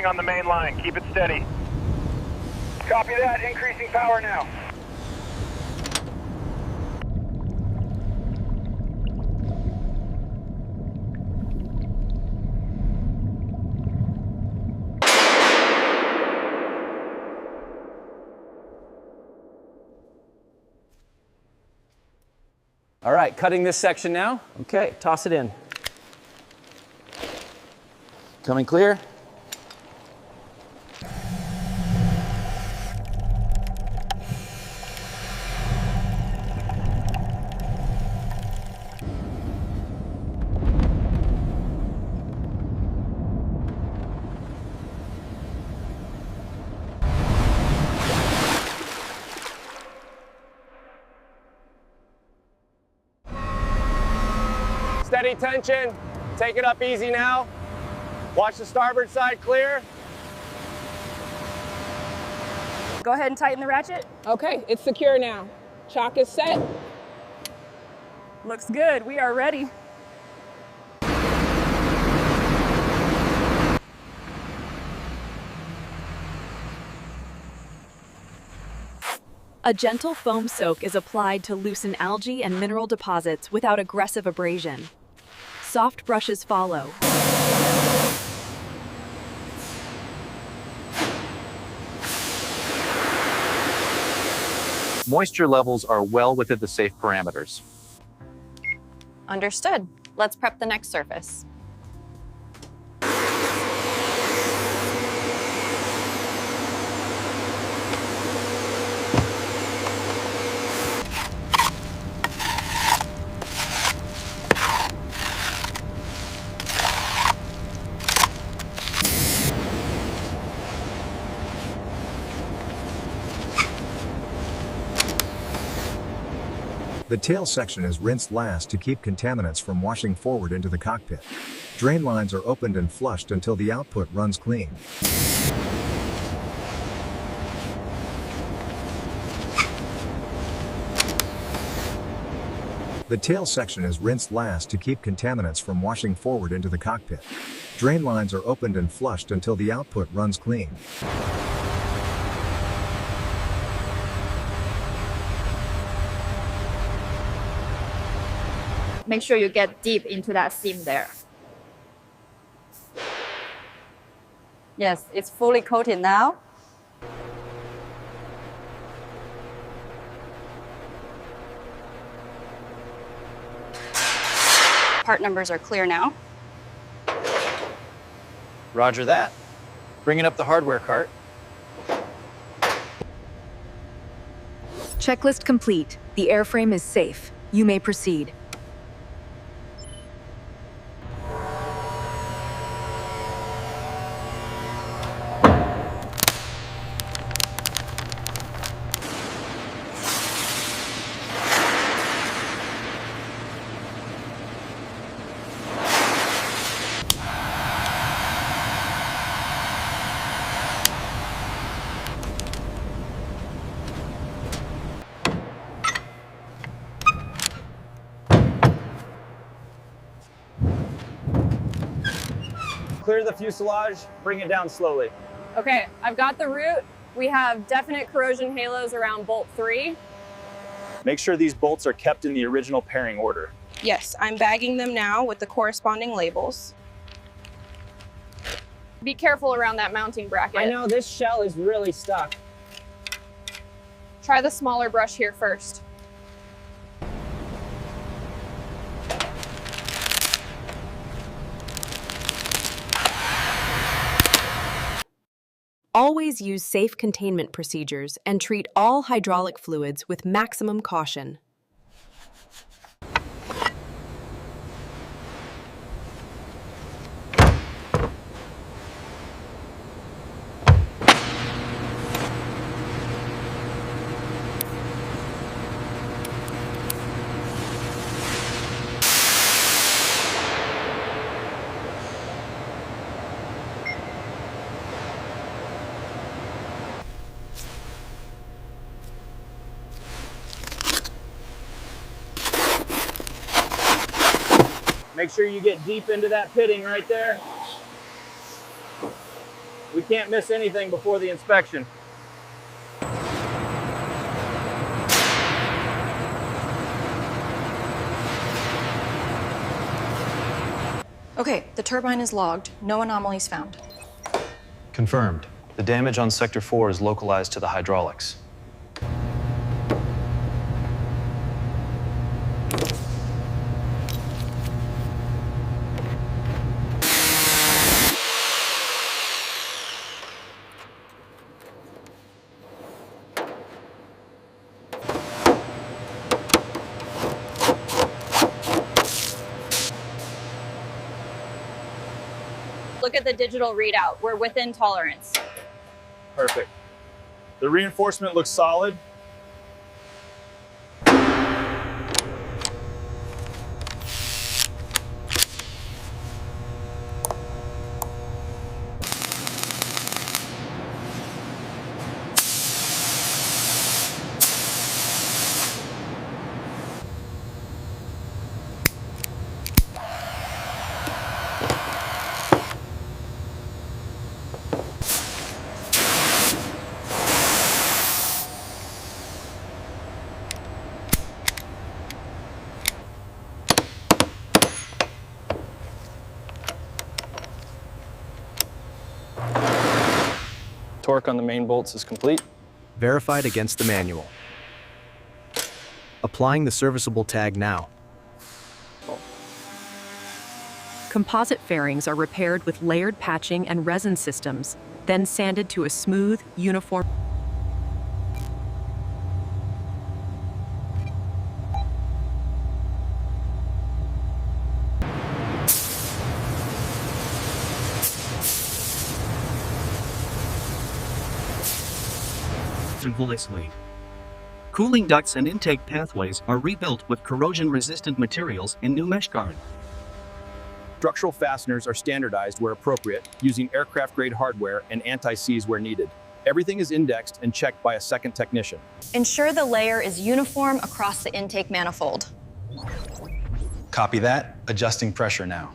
crossing on the main line. Keep it steady. Copy that. Increasing power now. All right, cutting this section now. Okay, toss it in. Coming clear. Steady tension. Take it up easy now. Watch the starboard side clear. Go ahead and tighten the ratchet. Okay, it's secure now. Chock is set. Looks good. We are ready. A gentle foam soak is applied to loosen algae and mineral deposits without aggressive abrasion. Soft brushes follow. Moisture levels are well within the safe parameters. Understood. Let's prep the next surface. The tail section is rinsed last to keep contaminants from washing forward into the cockpit. Drain lines are opened and flushed until the output runs clean. The tail section is rinsed last to keep contaminants from washing forward into the cockpit. Drain lines are opened and flushed until the output runs clean. Make sure you get deep into that seam there. Yes, it's fully coated now. Part numbers are clear now. Roger that. Bringing up the hardware cart. Checklist complete. The airframe is safe. You may proceed. Clear the fuselage, bring it down slowly. Okay, I've got the route. We have definite corrosion halos around bolt 3. Make sure these bolts are kept in the original pairing order. Yes, I'm bagging them now with the corresponding labels. Be careful around that mounting bracket. I know this shell is really stuck. Try the smaller brush here first. Always use safe containment procedures and treat all hydraulic fluids with maximum caution. Make sure you get deep into that pitting right there. We can't miss anything before the inspection. Okay, the turbine is logged. No anomalies found. Confirmed. The damage on Sector 4 is localized to the hydraulics. Look at the digital readout. We're within tolerance. Perfect. The reinforcement looks solid. Torque on the main bolts is complete. Verified against the manual. Applying the serviceable tag now. Composite fairings are repaired with layered patching and resin systems, then sanded to a smooth, uniform. Wisely. Cooling ducts and intake pathways are rebuilt with corrosion-resistant materials in new mesh guard. Structural fasteners are standardized where appropriate, using aircraft-grade hardware and anti-seize where needed. Everything is indexed and checked by a second technician. Ensure the layer is uniform across the intake manifold. Copy that. Adjusting pressure now.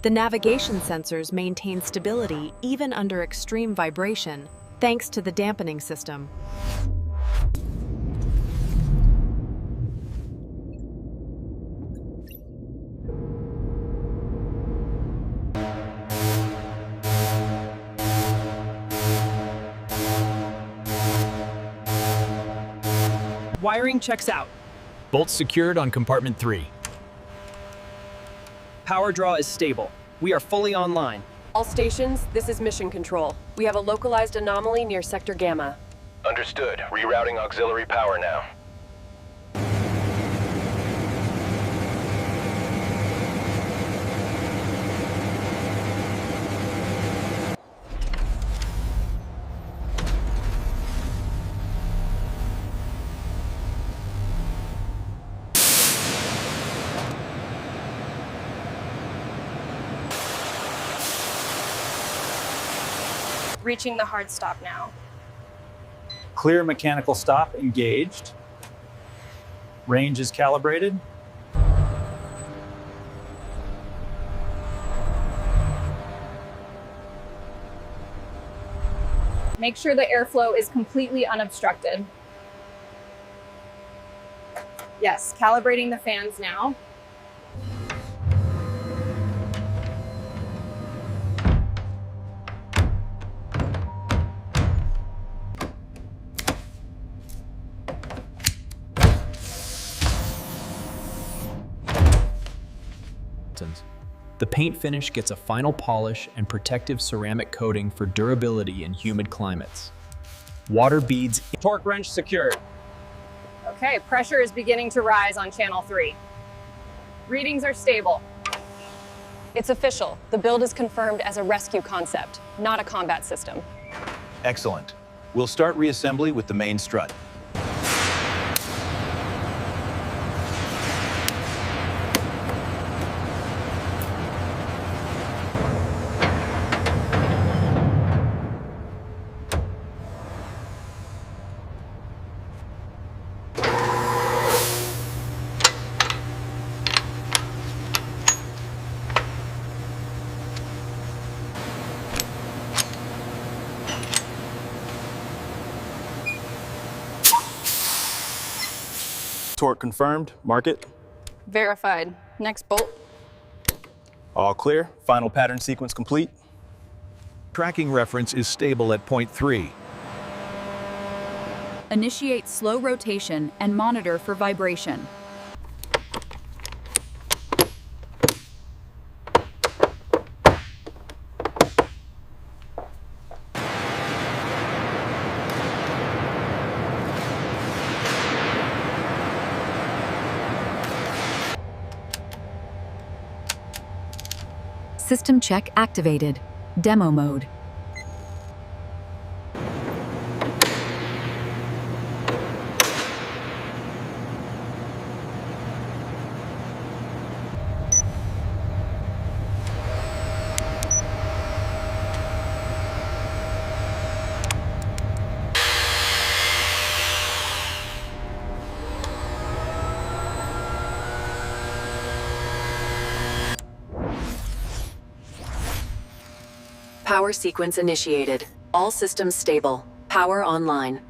The navigation sensors maintain stability even under extreme vibration, thanks to the dampening system. Wiring checks out. Bolts secured on compartment 3. Power draw is stable. We are fully online. All stations, this is Mission Control. We have a localized anomaly near Sector Gamma. Understood. Rerouting auxiliary power now. Reaching the hard stop now. Clear mechanical stop engaged. Range is calibrated. Make sure the airflow is completely unobstructed. Yes, calibrating the fans now. The paint finish gets a final polish and protective ceramic coating for durability in humid climates. Water beads. Torque wrench secured. Okay, pressure is beginning to rise on channel 3. Readings are stable. It's official. The build is confirmed as a rescue concept, not a combat system. Excellent. We'll start reassembly with the main strut. Torque confirmed. Mark it. Verified. Next bolt. All clear. Final pattern sequence complete. Tracking reference is stable at point 3. Initiate slow rotation and monitor for vibration. System check activated. Demo mode. Power sequence initiated. All systems stable. Power online.